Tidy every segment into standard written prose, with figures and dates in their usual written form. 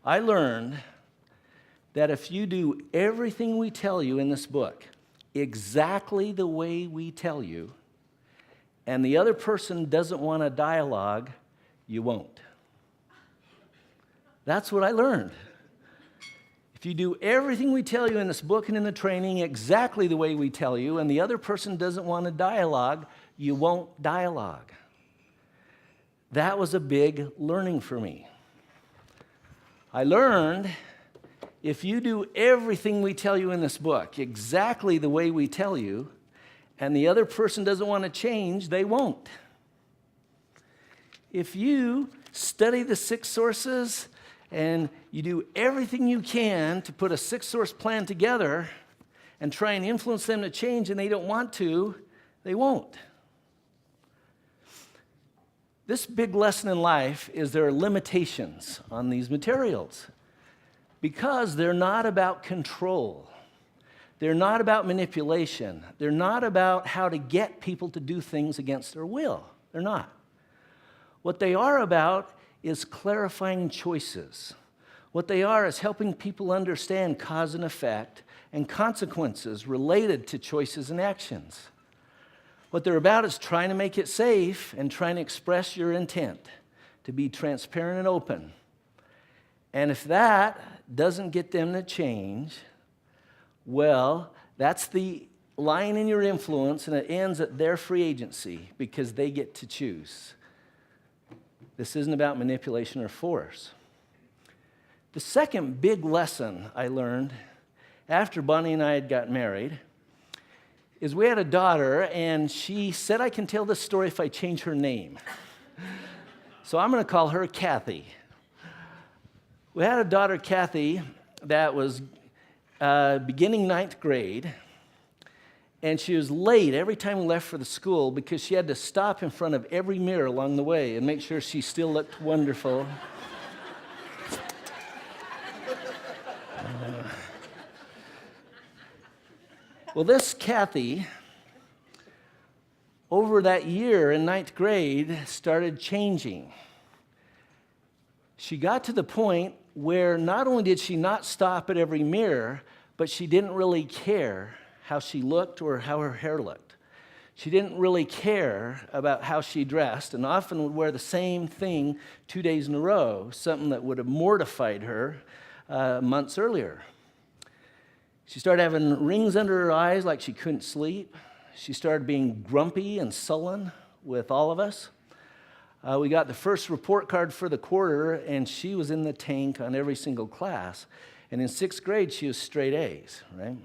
I learned that if you do everything we tell you in this book exactly the way we tell you, and the other person doesn't want a dialogue, you won't. That's what I learned. If you do everything we tell you in this book and in the training exactly the way we tell you, and the other person doesn't want a dialogue, you won't dialogue. That was a big learning for me. I learned if you do everything we tell you in this book exactly the way we tell you, and the other person doesn't want to change, they won't. If you study the 6 sources and you do everything you can to put a 6-source plan together and try and influence them to change and they don't want to, they won't. This big lesson in life is there are limitations on these materials because they're not about control. They're not about manipulation. They're not about how to get people to do things against their will. They're not. What they are about is clarifying choices. What they are is helping people understand cause and effect and consequences related to choices and actions. What they're about is trying to make it safe and trying to express your intent, to be transparent and open. And if that doesn't get them to change, well, that's the line in your influence, and it ends at their free agency because they get to choose. This isn't about manipulation or force. The second big lesson I learned after Bonnie and I had got married is we had a daughter, and she said I can tell this story if I change her name. So I'm going to call her Kathy. We had a daughter, Kathy, that was beginning 9th grade, and she was late every time we left for the school because she had to stop in front of every mirror along the way and make sure she still looked wonderful. Well, this Kathy, over that year in 9th grade, started changing. She got to the point where not only did she not stop at every mirror, but she didn't really care how she looked or how her hair looked. She didn't really care about how she dressed, and often would wear the same thing 2 days in a row, something that would have mortified her months earlier. She started having rings under her eyes like she couldn't sleep. She started being grumpy and sullen with all of us. We got the first report card for the quarter, and she was in the tank on every single class. And in 6th grade, she was straight A's, right?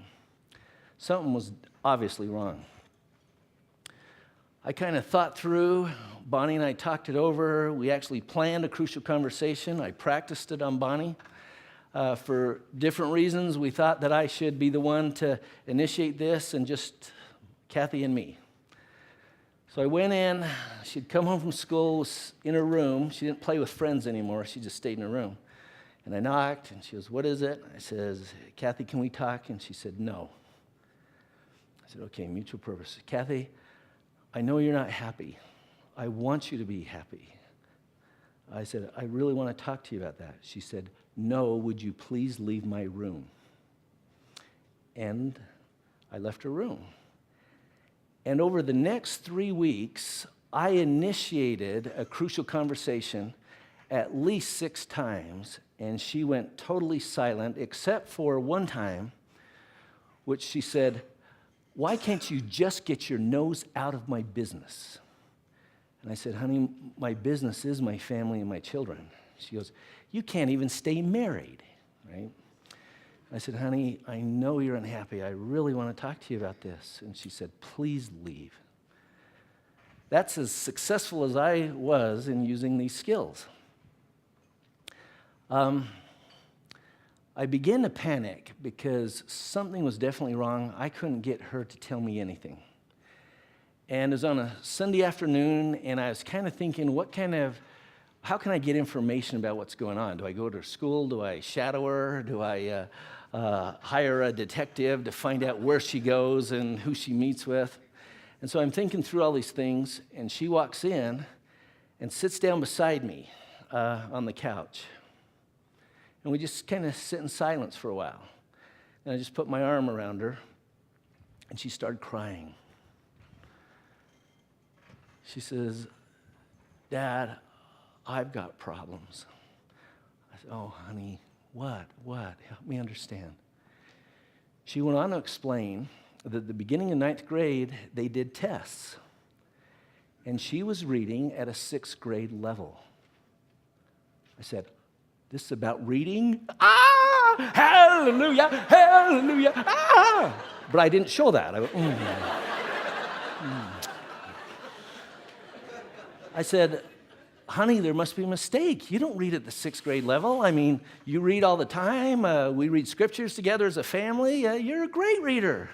Something was obviously wrong. I kind of thought through. Bonnie and I talked it over. We actually planned a crucial conversation. I practiced it on Bonnie. For different reasons, we thought that I should be the one to initiate this and just Kathy and me. So I went in. She'd come home from school, was in her room. She didn't play with friends anymore. She just stayed in her room. And I knocked, and she goes, "What is it?" I says, "Kathy, can we talk?" And she said, "No." I said, "Okay, mutual purpose." "Kathy, I know you're not happy. I want you to be happy." I said, "I really want to talk to you about that." She said, "No, would you please leave my room?" And I left her room. And over the next 3 weeks, I initiated a crucial conversation at least 6 times, and she went totally silent, except for one time, which she said, "Why can't you just get your nose out of my business?" And I said, "Honey, my business is my family and my children." She goes, "You can't even stay married," right? I said, "Honey, I know you're unhappy. I really want to talk to you about this." And she said, "Please leave." That's as successful as I was in using these skills. I began to panic because something was definitely wrong. I couldn't get her to tell me anything. And it was on a Sunday afternoon, and I was kind of thinking, how can I get information about what's going on? Do I go to her school? Do I shadow her? Do I hire a detective to find out where she goes and who she meets with? And so I'm thinking through all these things, and she walks in and sits down beside me on the couch. And we just kind of sit in silence for a while. And I just put my arm around her, and she started crying. She says, Dad, I've got problems. I said, oh, honey, what? Help me understand. She went on to explain that at the beginning of 9th grade, they did tests. And she was reading at a 6th grade level. I said, this is about reading? Ah! Hallelujah! Hallelujah! Ah! But I didn't show that. I went, I said, honey, there must be a mistake. You don't read at the 6th grade level. I mean, you read all the time. We read scriptures together as a family. You're a great reader.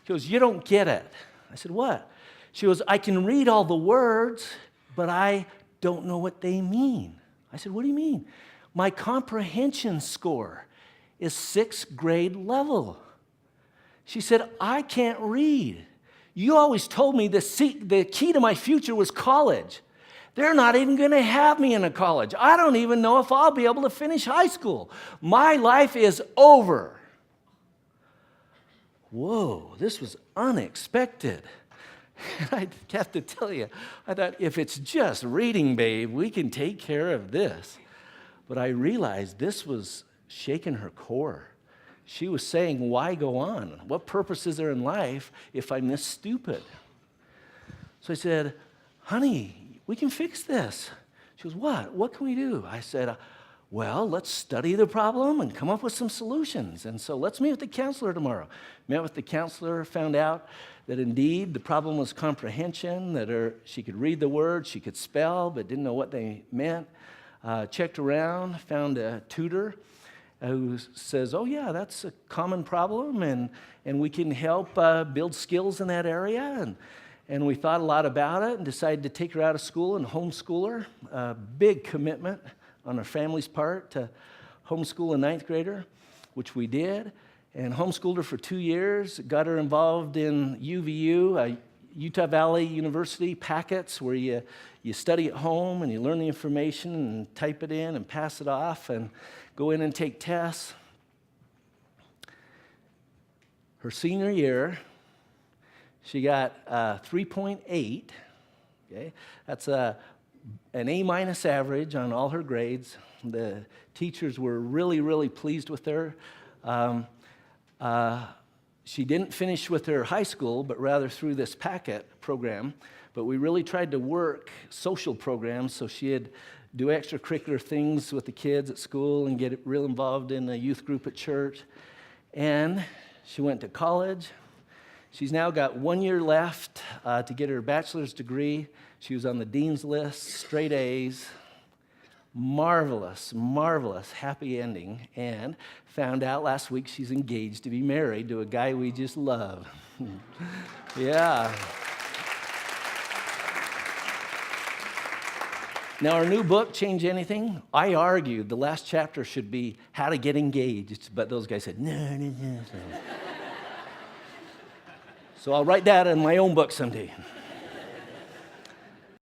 She goes, you don't get it. I said, what? She goes, I can read all the words, but I don't know what they mean. I said, what do you mean? My comprehension score is 6th grade level. She said, I can't read. You always told me the key to my future was college. They're not even going to have me in a college. I don't even know if I'll be able to finish high school. My life is over. Whoa, this was unexpected. And I have to tell you, I thought, if it's just reading, babe, we can take care of this. But I realized this was shaking her core. She was saying, why go on? What purpose is there in life if I'm this stupid? So I said, honey, we can fix this. She goes, what? What can we do? I said, well, let's study the problem and come up with some solutions. And so let's meet with the counselor tomorrow. Met with the counselor, found out that indeed the problem was comprehension, that she could read the words, she could spell, but didn't know what they meant. Checked around, found a tutor who says, oh yeah, that's a common problem, and we can help build skills in that area. And we thought a lot about it and decided to take her out of school and homeschool her. A big commitment on our family's part to homeschool a 9th grader, which we did, and homeschooled her for 2 years, got her involved in UVU, Utah Valley University packets, where you study at home and you learn the information and type it in and pass it off and go in and take tests. Her senior year, she got 3.8. Okay, that's an A- average on all her grades. The teachers were really, really pleased with her. She didn't finish with her high school, but rather through this packet program. But we really tried to work social programs, so she'd do extracurricular things with the kids at school and get real involved in a youth group at church. And she went to college. She's now got 1 year left to get her bachelor's degree. She was on the dean's list, straight A's. Marvelous, marvelous, happy ending. And found out last week she's engaged to be married to a guy we just love. Yeah. Now, our new book, Change Anything, I argued the last chapter should be how to get engaged, but those guys said, no. So I'll write that in my own book someday.